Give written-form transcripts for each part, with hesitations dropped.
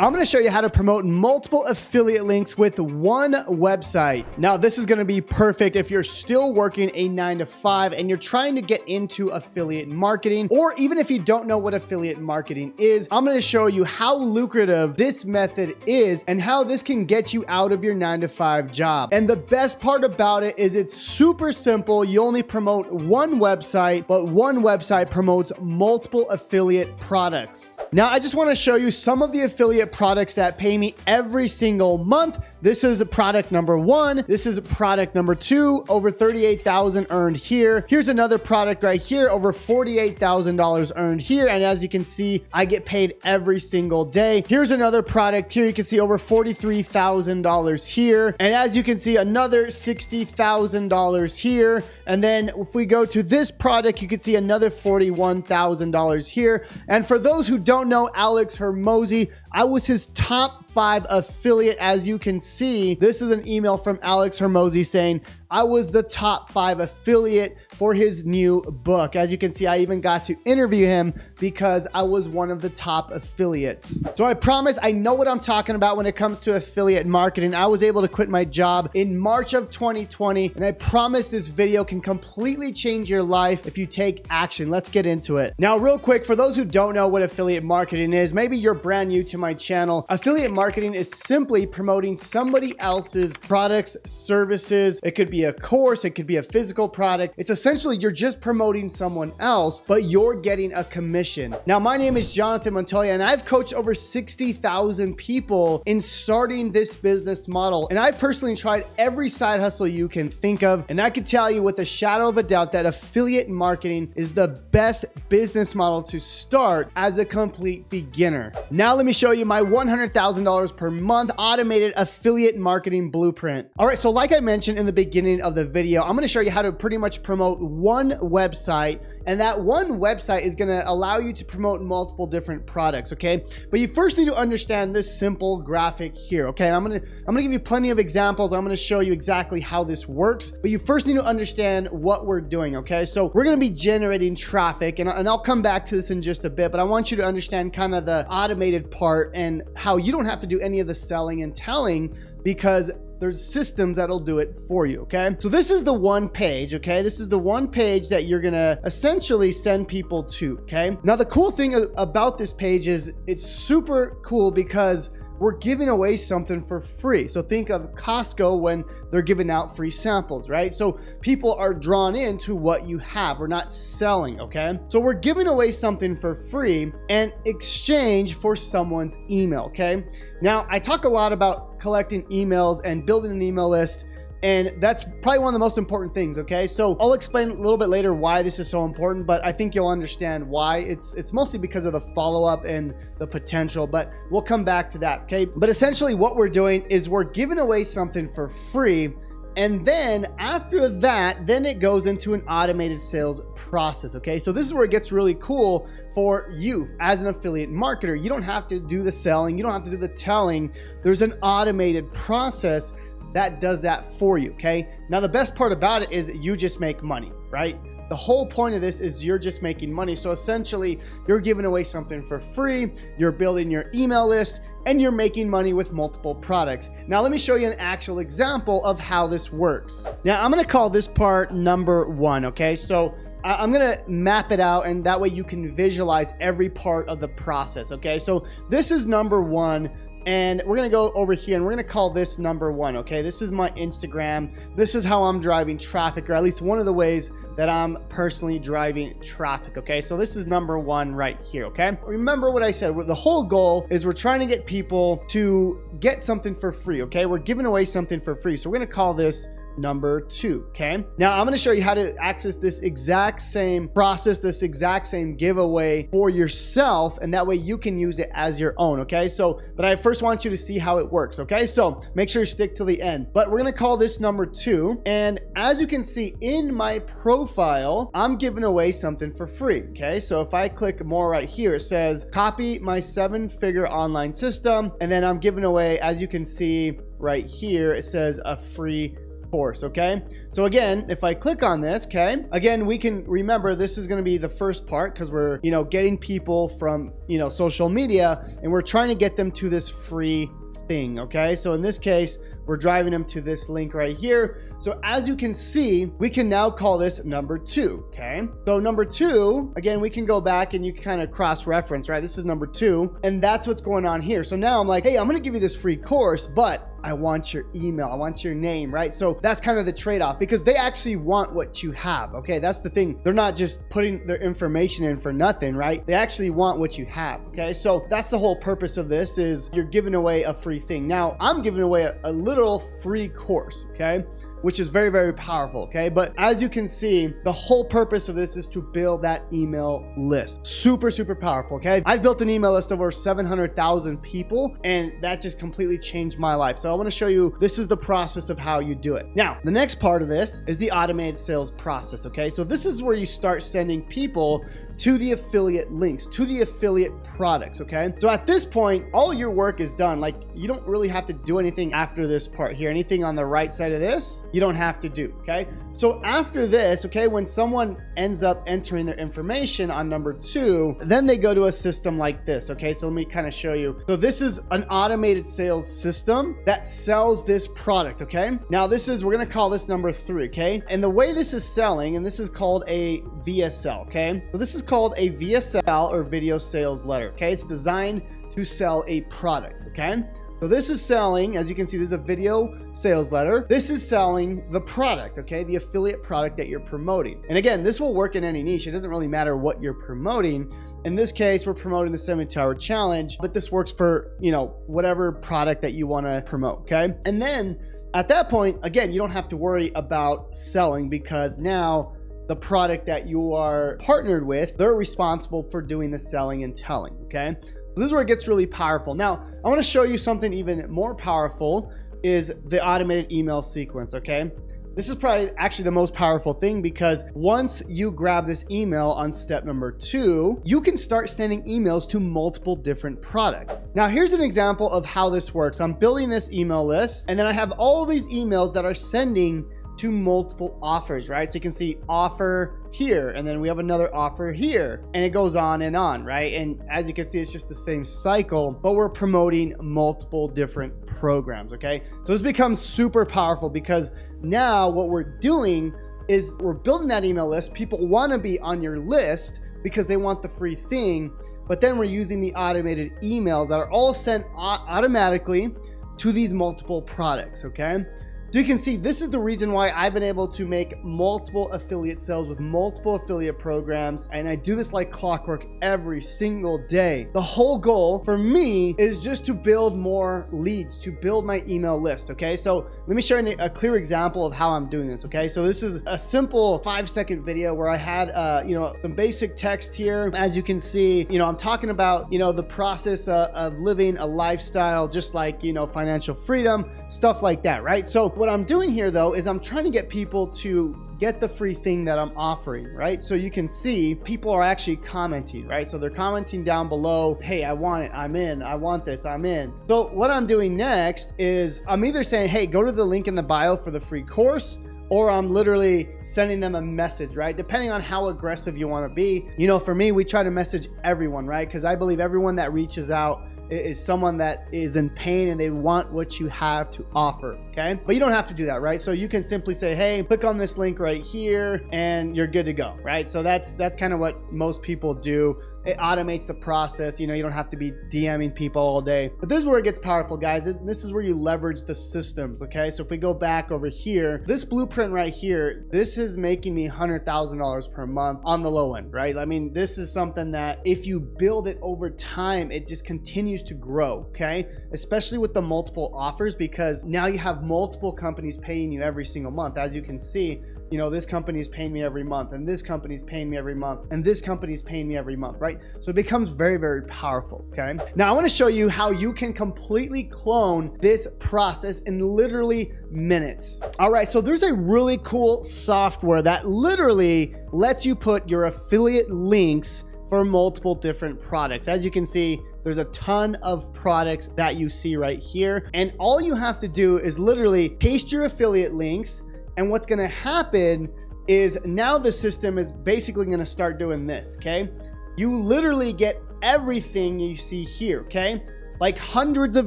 I'm going to show you how to promote multiple affiliate links with one website. Now, this is going to be perfect if you're still working a 9-to-5 and you're trying to get into affiliate marketing, or even if you don't know what affiliate marketing is. I'm going to show you how lucrative this method is and how this can get you out of your 9-to-5 job. And the best part about it is it's super simple. You only promote one website, but one website promotes multiple affiliate products. Now, I just want to show you some of the affiliate products that pay me every single month. This is product number 1. This is product number 2, over $38,000 earned here. Here's another product right here, over $48,000 earned here. And as you can see, I get paid every single day. Here's another product here. You can see over $43,000 here. And as you can see, another $60,000 here. And then if we go to this product, you can see another $41,000 here. And for those who don't know Alex Hormozi, I was his top 5 affiliate. As you can see, this is an email from Alex Hormozi saying I was the top 5 affiliate for his new book. As you can see, I even got to interview him because I was one of the top affiliates. So I promise I know what I'm talking about when it comes to affiliate marketing. I was able to quit my job in March of 2020, and I promise this video can completely change your life if you take action. Let's get into it. Now, real quick, for those who don't know what affiliate marketing is, maybe you're brand new to my channel. Affiliate marketing is simply promoting somebody else's products, services. It could be a course, it could be a physical product. It's essentially you're just promoting someone else, but you're getting a commission. Now, my name is Jonathan Montoya, and I've coached over 60,000 people in starting this business model. And I've personally tried every side hustle you can think of. And I can tell you with a shadow of a doubt that affiliate marketing is the best business model to start as a complete beginner. Now, let me show you my $100,000 per month automated affiliate marketing blueprint. All right, so like I mentioned in the beginning of the video, I'm going to show you how to pretty much promote one website, and that one website is going to allow you to promote multiple different products. Okay, but you first need to understand this simple graphic here. Okay, and I'm going to give you plenty of examples. I'm going to show you exactly how this works, but you first need to understand what we're doing. Okay, so we're going to be generating traffic, and I'll come back to this in just a bit, but I want you to understand kind of the automated part and how you don't have to do any of the selling and telling, because there's systems that'll do it for you. Okay, so this is the one page. Okay, this is the one page that you're gonna essentially send people to. Okay, now the cool thing about this page is it's super cool because we're giving away something for free. So think of Costco when they're giving out free samples, right? So people are drawn into what you have. We're not selling, okay? So we're giving away something for free in exchange for someone's email, okay? Now, I talk a lot about collecting emails and building an email list, and that's probably one of the most important things, okay? So I'll explain a little bit later why this is so important, but I think you'll understand why. It's mostly because of the follow-up and the potential, but we'll come back to that, okay? But essentially what we're doing is we're giving away something for free, and then after that, then it goes into an automated sales process, okay? So this is where it gets really cool for you as an affiliate marketer. You don't have to do the selling, you don't have to do the telling. There's an automated process that does that for you, okay? Now, the best part about it is you just make money, right? The whole point of this is you're just making money. So essentially, you're giving away something for free, you're building your email list, and you're making money with multiple products. Now, let me show you an actual example of how this works. Now, I'm gonna call this part number 1, okay? So I'm gonna map it out, and that way you can visualize every part of the process, okay? So this is number 1. And we're gonna go over here and we're gonna call this number 1, okay? This is my Instagram. This is how I'm driving traffic, or at least one of the ways that I'm personally driving traffic, okay? So this is number 1 right here, okay? Remember what I said, the whole goal is we're trying to get people to get something for free, okay? We're giving away something for free. So we're gonna call this number 2, okay? Now I'm gonna show you how to access this exact same process, this exact same giveaway for yourself, and that way you can use it as your own, okay? So, but I first want you to see how it works, okay? So make sure you stick to the end. But we're gonna call this number 2, and as you can see in my profile, I'm giving away something for free, okay? So if I click more right here, it says copy my 7-figure online system, and then I'm giving away, as you can see right here, it says a free course. Okay, so again, if I click on this, okay, again, we can remember this is going to be the first part because we're, you know, getting people from, you know, social media, and we're trying to get them to this free thing. Okay, so in this case, we're driving them to this link right here. So as you can see, we can now call this number 2. Okay, so number 2, again, we can go back and you can kind of cross-reference, right? This is number 2, and that's what's going on here. So now I'm like, hey, I'm going to give you this free course, but I want your email, I want your name, right? So that's kind of the trade-off, because they actually want what you have. Okay, that's the thing. They're not just putting their information in for nothing, right? They actually want what you have. Okay, so that's the whole purpose of this, is you're giving away a free thing. Now I'm giving away a literal free course, okay, which is very, very powerful. Okay, but as you can see, the whole purpose of this is to build that email list. Super, super powerful. Okay, I've built an email list of over 700,000 people, and that just completely changed my life. So I want to show you, this is the process of how you do it. Now, the next part of this is the automated sales process. Okay, so this is where you start sending people to the affiliate links, to the affiliate products. Okay, so at this point, all your work is done. Like, you don't really have to do anything after this part here. Anything on the right side of this, you don't have to do. Okay, so after this, okay, when someone ends up entering their information on number 2, then they go to a system like this. Okay, so let me kind of show you. So this is an automated sales system that sells this product. Okay, now this is, we're going to call this number 3. Okay, and the way this is selling, and this is called a VSL. Okay, so this is called a VSL, or video sales letter. Okay, it's designed to sell a product. Okay, so this is selling, as you can see, this is a video sales letter. This is selling the product, okay, the affiliate product that you're promoting. And again, this will work in any niche. It doesn't really matter what you're promoting. In this case, we're promoting the 70-hour challenge, but this works for, you know, whatever product that you want to promote. Okay, and then at that point, again, you don't have to worry about selling, because now the product that you are partnered with, they're responsible for doing the selling and telling. Okay, so this is where it gets really powerful. Now I want to show you something even more powerful, is the automated email sequence. Okay, this is probably actually the most powerful thing, because once you grab this email on step number 2, you can start sending emails to multiple different products. Now here's an example of how this works. I'm building this email list, and then I have all these emails that are sending to multiple offers, right? So you can see offer here, and then we have another offer here, and it goes on, right? And as you can see, it's just the same cycle, but we're promoting multiple different programs. Okay, so this becomes super powerful, because now what we're doing is we're building that email list. People want to be on your list because they want the free thing, but then we're using the automated emails that are all sent automatically to these multiple products. Okay, so you can see, this is the reason why I've been able to make multiple affiliate sales with multiple affiliate programs, and I do this like clockwork every single day. The whole goal for me is just to build more leads, to build my email list. Okay, so let me show you a clear example of how I'm doing this. Okay, so this is a simple 5-second video where I had you know, some basic text here. As you can see, you know, I'm talking about, you know, the process of living a lifestyle, just like, you know, financial freedom, stuff like that, right? So what I'm doing here though is I'm trying to get people to get the free thing that I'm offering, right? So you can see people are actually commenting, right? So they're commenting down below, hey, I want it, I'm in, I want this, I'm in. So what I'm doing next is I'm either saying, hey, go to the link in the bio for the free course, or I'm literally sending them a message, right? Depending on how aggressive you want to be. You know, for me, we try to message everyone, right? Because I believe everyone that reaches out is someone that is in pain and they want what you have to offer. Okay, but you don't have to do that, right? So you can simply say, hey, click on this link right here and you're good to go, right? So that's kind of what most people do. It automates the process. You know, you don't have to be DMing people all day. But this is where it gets powerful, guys. This is where you leverage the systems. Okay, so if we go back over here, this blueprint right here, this is making me $100,000 per month on the low end, right? I mean, this is something that if you build it over time, it just continues to grow. Okay, especially with the multiple offers, because now you have multiple companies paying you every single month. As you can see, you know, this company's paying me every month, and this company's paying me every month, and this company's paying me every month, right? So it becomes very, very powerful. Okay, now I want to show you how you can completely clone this process in literally minutes. All right, so there's a really cool software that literally lets you put your affiliate links for multiple different products. As you can see, there's a ton of products that you see right here. And all you have to do is literally paste your affiliate links. And what's gonna happen is now the system is basically gonna start doing this, okay? You literally get everything you see here, okay? Like hundreds of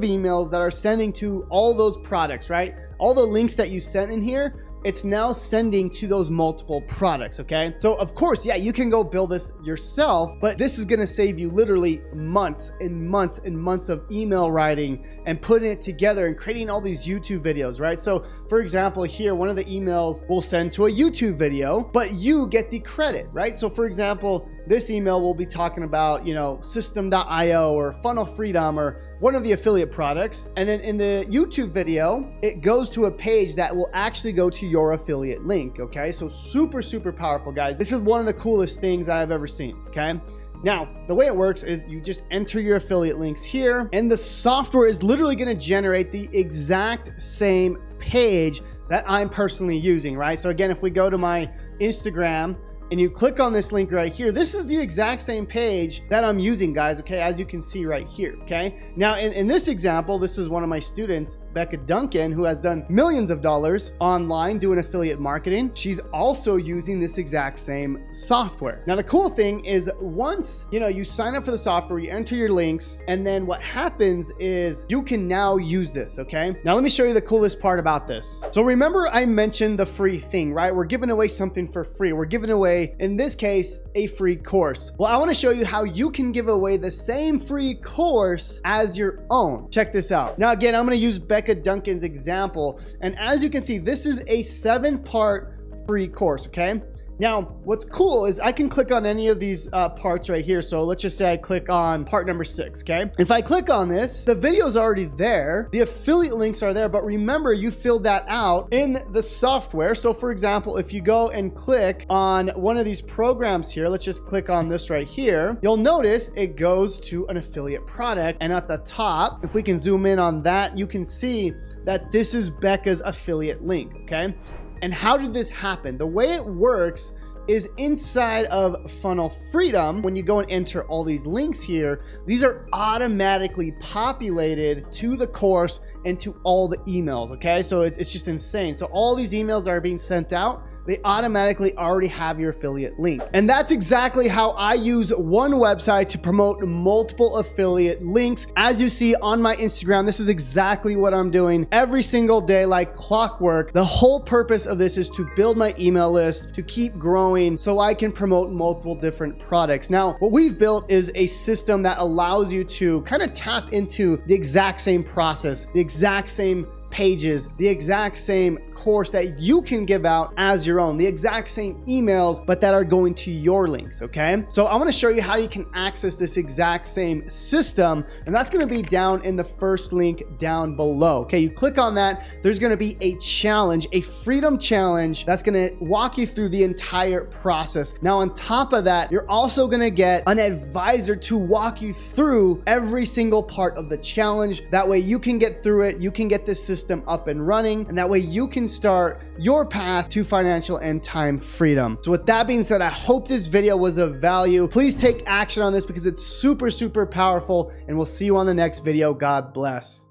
emails that are sending to all those products, right? All the links that you sent in here, it's now sending to those multiple products, okay? So of course, yeah, you can go build this yourself, but this is gonna save you literally months and months and months of email writing and putting it together and creating all these YouTube videos, right? So for example, here, one of the emails will send to a YouTube video, but you get the credit, right? So for example, this email will be talking about, you know, system.io or funnel freedom or one of the affiliate products. And then in the YouTube video, it goes to a page that will actually go to your affiliate link, okay? So super, super powerful, guys. This is one of the coolest things that I've ever seen, okay? Now, the way it works is you just enter your affiliate links here, and the software is literally gonna generate the exact same page that I'm personally using, right? So again, if we go to my Instagram, and you click on this link right here, this is the exact same page that I'm using, guys, okay, as you can see right here, okay? Now, in this example, this is one of my students, Becca Duncan, who has done millions of dollars online doing affiliate marketing. She's also using this exact same software. Now, the cool thing is once, you know, you sign up for the software, you enter your links, and then what happens is you can now use this, okay? Now, let me show you the coolest part about this. So remember I mentioned the free thing, right? We're giving away something for free. We're giving away, in this case, a free course. Well, I want to show you how you can give away the same free course as your own. Check this out. Now, again, I'm going to use Becca Duncan's example. And as you can see, this is a 7-part free course, okay? Now, what's cool is I can click on any of these parts right here. So let's just say I click on part number 6, okay? If I click on this, the video is already there. The affiliate links are there, but remember, you filled that out in the software. So for example, if you go and click on one of these programs here, let's just click on this right here, you'll notice it goes to an affiliate product. And at the top, if we can zoom in on that, you can see that this is Becca's affiliate link, okay? And how did this happen? The way it works is inside of Funnel Freedom, when you go and enter all these links here, these are automatically populated to the course and to all the emails, okay? So it's just insane. So all these emails are being sent out, they automatically already have your affiliate link. And that's exactly how I use one website to promote multiple affiliate links. As you see on my Instagram, this is exactly what I'm doing every single day like clockwork. The whole purpose of this is to build my email list, to keep growing so I can promote multiple different products. Now, what we've built is a system that allows you to kind of tap into the exact same process, the exact same pages, the exact same course that you can give out as your own, the exact same emails, but that are going to your links, okay? So I wanna show you how you can access this exact same system, and that's gonna be down in the first link down below, okay? You click on that, there's gonna be a challenge, a freedom challenge that's gonna walk you through the entire process. Now, on top of that, you're also gonna get an advisor to walk you through every single part of the challenge. That way you can get through it, you can get this system up and running, and that way you can start your path to financial and time freedom. So with that being said, I hope this video was of value. Please take action on this because it's super, super powerful, and we'll see you on the next video. God bless.